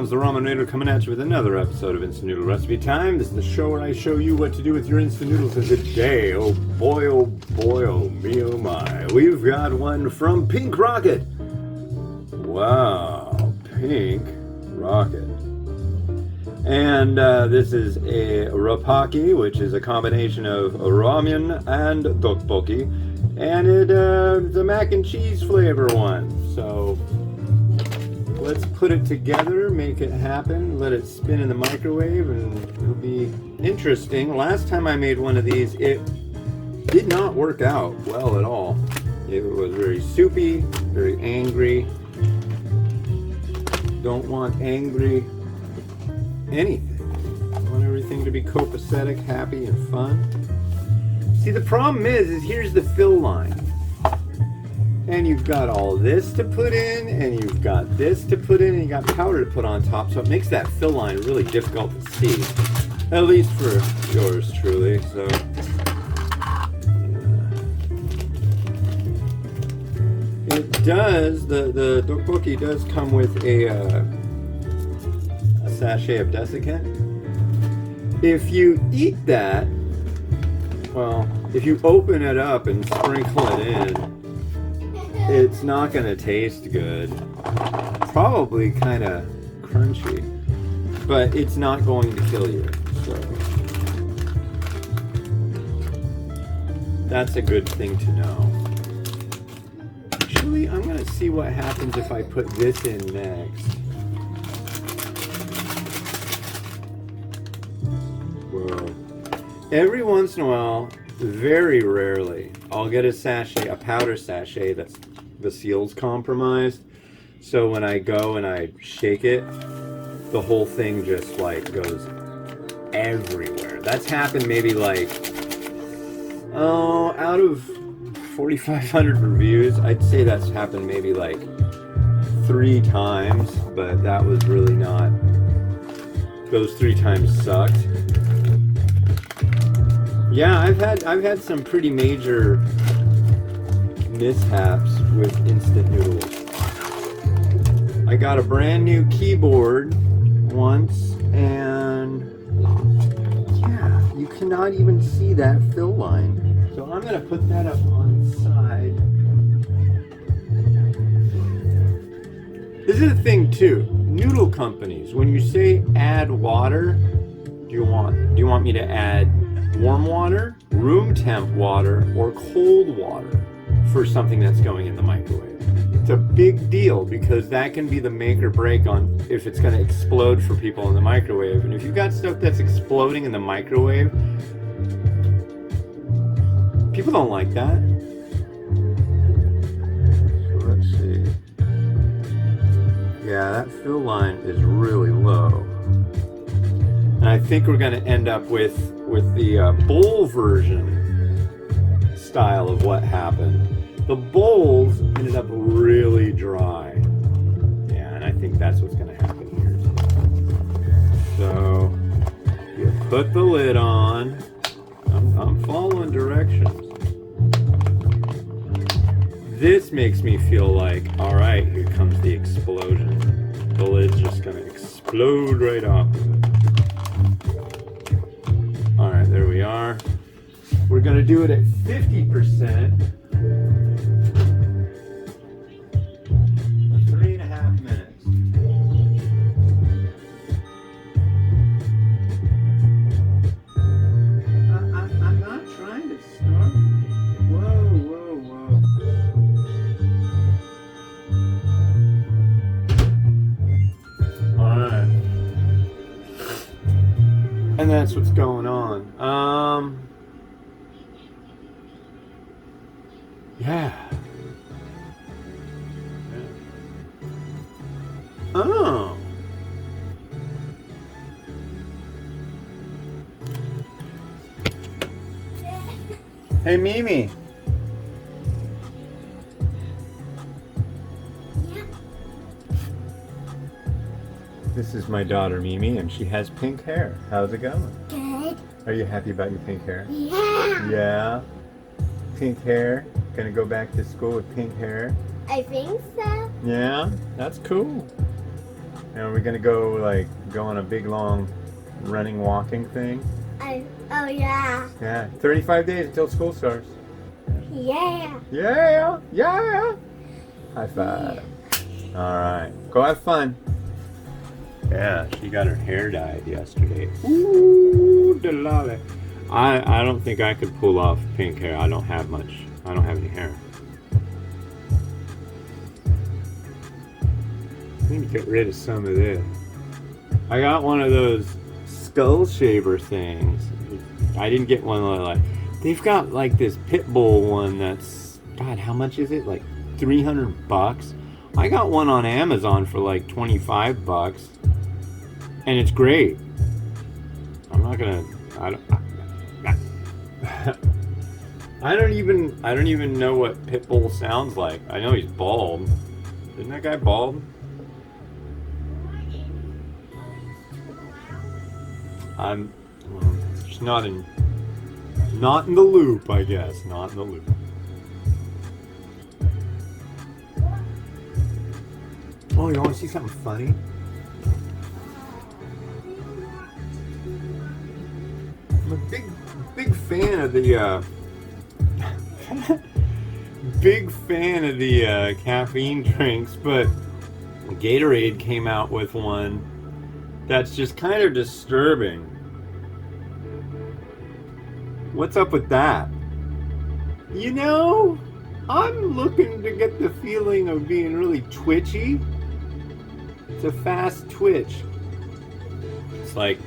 moms, the Ramen Noodle, coming at you with another episode of Instant Noodle Recipe Time. This is the show where I show you what to do with your instant noodles. And today, oh boy, oh boy, oh me, oh my, we've got one from Pink Rocket. Wow, Pink Rocket. And this is a Rapokki, which is a combination of ramen and tteokbokki. And it's a mac and cheese flavor one. So let's put it together, make it happen, let it spin in the microwave, and it'll be interesting. Last time I made one of these, it did not work out well at all. It was very soupy, very angry. Don't want angry anything. I want everything to be copacetic, happy, and fun. See, the problem is here's the fill line. And you've got all this to put in, and you've got this to put in, and you got powder to put on top, so it makes that fill line really difficult to see. At least for yours truly, so. It does, the tteokbokki does come with a sachet of desiccant. If you eat that, well, if you open it up and sprinkle it in, it's not going to taste good. Probably kind of crunchy, but it's not going to kill you. So that's a good thing to know. Actually, I'm going to see what happens if I put this in next. Whoa. Every once in a while, very rarely, I'll get a sachet, a powder sachet that's the seal's compromised. So when I go and I shake it, the whole thing just like goes everywhere. That's happened maybe like, out of 4,500 reviews, I'd say that's happened maybe like 3 times, but that was really not, those 3 times sucked. Yeah, I've had some pretty major mishaps with instant noodles. I got a brand new keyboard once, and yeah, you cannot even see that fill line. So I'm gonna put that up on the side. This is the thing too. Noodle companies, when you say add water, do you want me to add warm water, room temp water, or cold water for something that's going in the microwave? It's a big deal because that can be the make or break on if it's going to explode for people in the microwave. And if you've got stuff that's exploding in the microwave, people don't like that. So let's see. Yeah, that fill line is really low. And I think we're going to end up with the bowl version style of what happened. The bowls ended up really dry. Yeah, and I think that's what's going to happen here too. So you put the lid on. I'm following directions. This makes me feel like, all right, here comes the explosion. The lid's just going to explode right off of it. All right, there we are. We're going to do it at 50%. 3.5 minutes. I'm not trying to start. Whoa, whoa, whoa. All right. And that's what's going on. Yeah. Oh. Hey, Mimi. This is my daughter, Mimi, and she has pink hair. How's it going? Good. Are you happy about your pink hair? Yeah. Yeah? Pink hair? Gonna go back to school with pink hair? I think so. Yeah? That's cool. And are we gonna go on a big long running walking thing? Oh yeah. Yeah. 35 days until school starts. Yeah. Yeah. Yeah. High five. All right. Go have fun. Yeah, she got her hair dyed yesterday. Ooh, delale. I don't think I could pull off pink hair. I don't have much. I don't have any hair. I need to get rid of some of this. I got one of those skull shaver things. I didn't get one they've got like this pit bull one that's, God, how much is it? Like $300. I got one on Amazon for like $25, and it's great. I'm not gonna. I don't even know what Pitbull sounds like. I know he's bald. Isn't that guy bald? I'm just not in the loop, I guess. Not in the loop. Oh, you want to see something funny? I'm a big fan of the big fan of the caffeine drinks, but Gatorade came out with one that's just kind of disturbing. What's up with that? You know, I'm looking to get the feeling of being really twitchy. It's a fast twitch. It's like,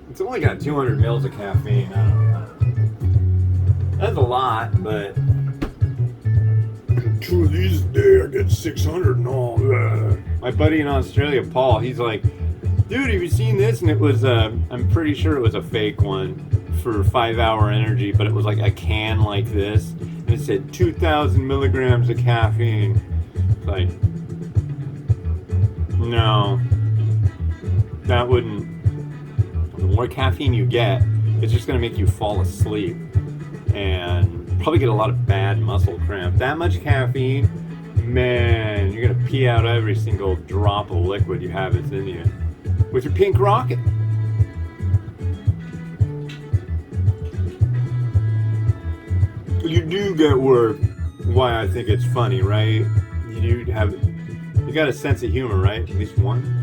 it's only got 200 mils of caffeine. I don't know. That's a lot, but 2 of these a day, I get 600 and all that. My buddy in Australia, Paul, he's like, dude, have you seen this? And it was, I'm pretty sure it was a fake one for 5-hour energy, but it was like a can like this. And it said 2,000 milligrams of caffeine. It's like, no, that wouldn't. The more caffeine you get, it's just going to make you fall asleep and probably get a lot of bad muscle cramp. That much caffeine, man, you're going to pee out every single drop of liquid you have that's in you with your pink rocket. You do get why I think it's funny, right? You got a sense of humor, right? At least one.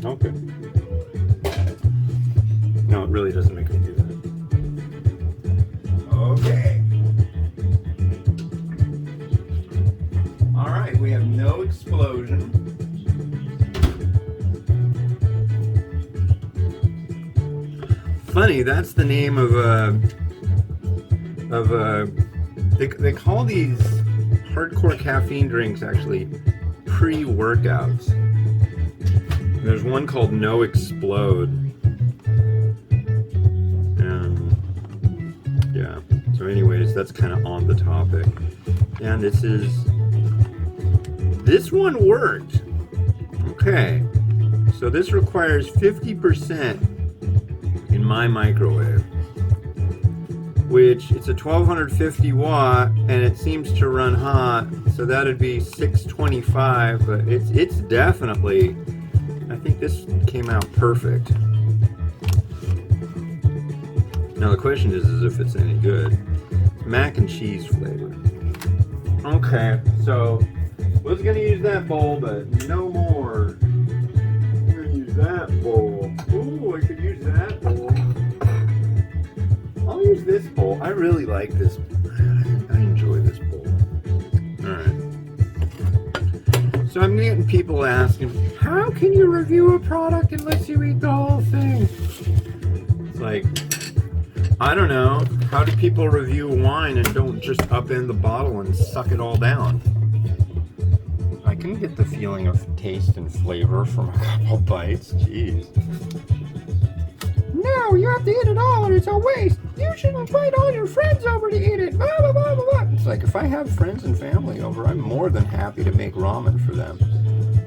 Okay. No, it really doesn't make me do that. Okay. All right, we have no explosion. Funny, that's the name of they call these hardcore caffeine drinks actually pre-workouts. There's one called No Explode. And yeah, so anyways, that's kind of on the topic. And this one worked. Okay, so this requires 50% in my microwave, which it's a 1250 watt, and it seems to run hot, so that'd be 625, but it's definitely, I think this came out perfect. Now the question is if it's any good. It's mac and cheese flavor. Okay, so was gonna use that bowl, but no more. I'm gonna use that bowl. Ooh, I could use that bowl. I'll use this bowl. I really like this. I enjoy this bowl. Alright. So I'm getting people asking, how can you review a product unless you eat the whole thing? It's like, I don't know. How do people review wine and don't just upend the bottle and suck it all down? I can get the feeling of taste and flavor from a couple bites. Jeez. No, you have to eat it all, and it's a waste. You should invite all your friends over to eat it. Blah, blah, blah, blah, blah. It's like, if I have friends and family over, I'm more than happy to make ramen for them.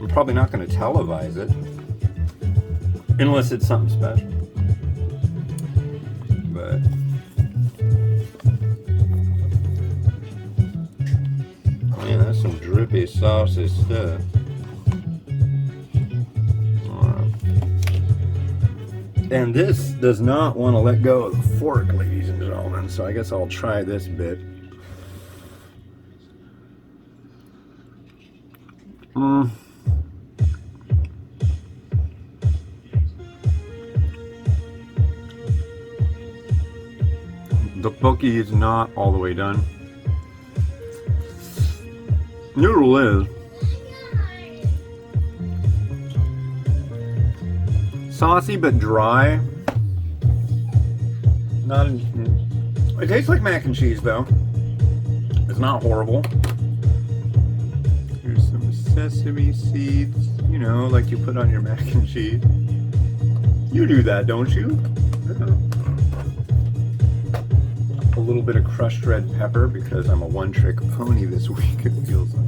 I'm probably not going to televise it, unless it's something special. but man, that's some drippy, saucy stuff. And this does not want to let go of the fork, ladies and gentlemen, so I guess I'll try this bit. Tteokbokki is not all the way done. Noodle is. Saucy but dry. It tastes like mac and cheese though. It's not horrible. Here's some sesame seeds, you know, like you put on your mac and cheese. You do that, don't you? Yeah. A little bit of crushed red pepper because I'm a one-trick pony this week, it feels like.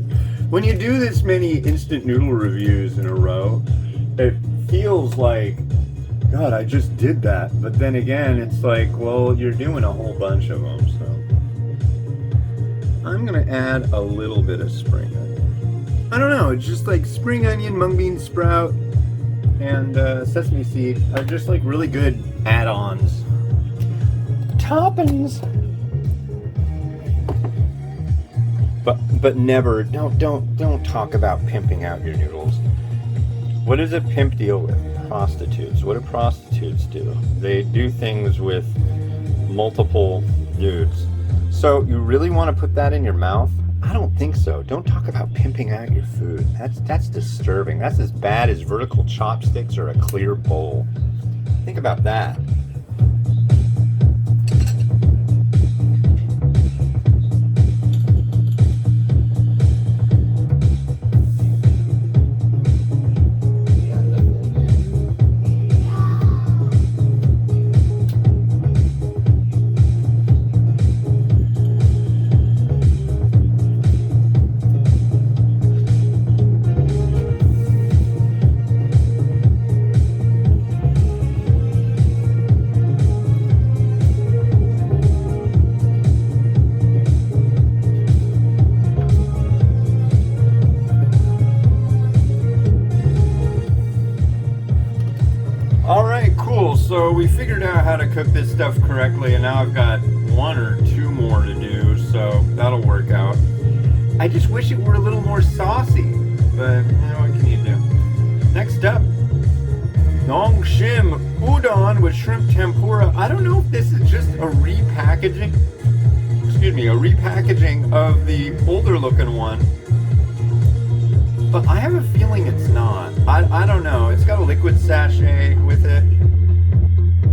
When you do this many instant noodle reviews in a row, it feels like, God, I just did that. But then again, it's like, well, you're doing a whole bunch of them, so. I'm gonna add a little bit of spring onion. I don't know, it's just like spring onion, mung bean sprout, and sesame seed are just like really good add-ons. Toppings. But never, don't talk about pimping out your noodles. What does a pimp deal with? Prostitutes. What do prostitutes do? They do things with multiple nudes. So you really want to put that in your mouth? I don't think so. Don't talk about pimping out your food. That's disturbing. That's as bad as vertical chopsticks or a clear bowl. Think about that. Alright, cool. So we figured out how to cook this stuff correctly, and now I've got one or two more to do, so that'll work out. I just wish it were a little more saucy, but you know, what can you do? Next up, Nongshim udon with shrimp tempura. I don't know if this is just a repackaging of the older looking one. But I have a feeling it's not. I don't know. It's got a liquid sachet with it.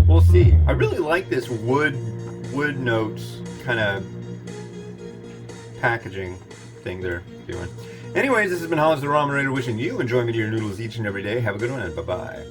We'll see. I really like this wood notes kind of packaging thing they're doing. Anyways, this has been Hollis the Ramen Raider wishing you enjoyment of your noodles each and every day. Have a good one and bye-bye.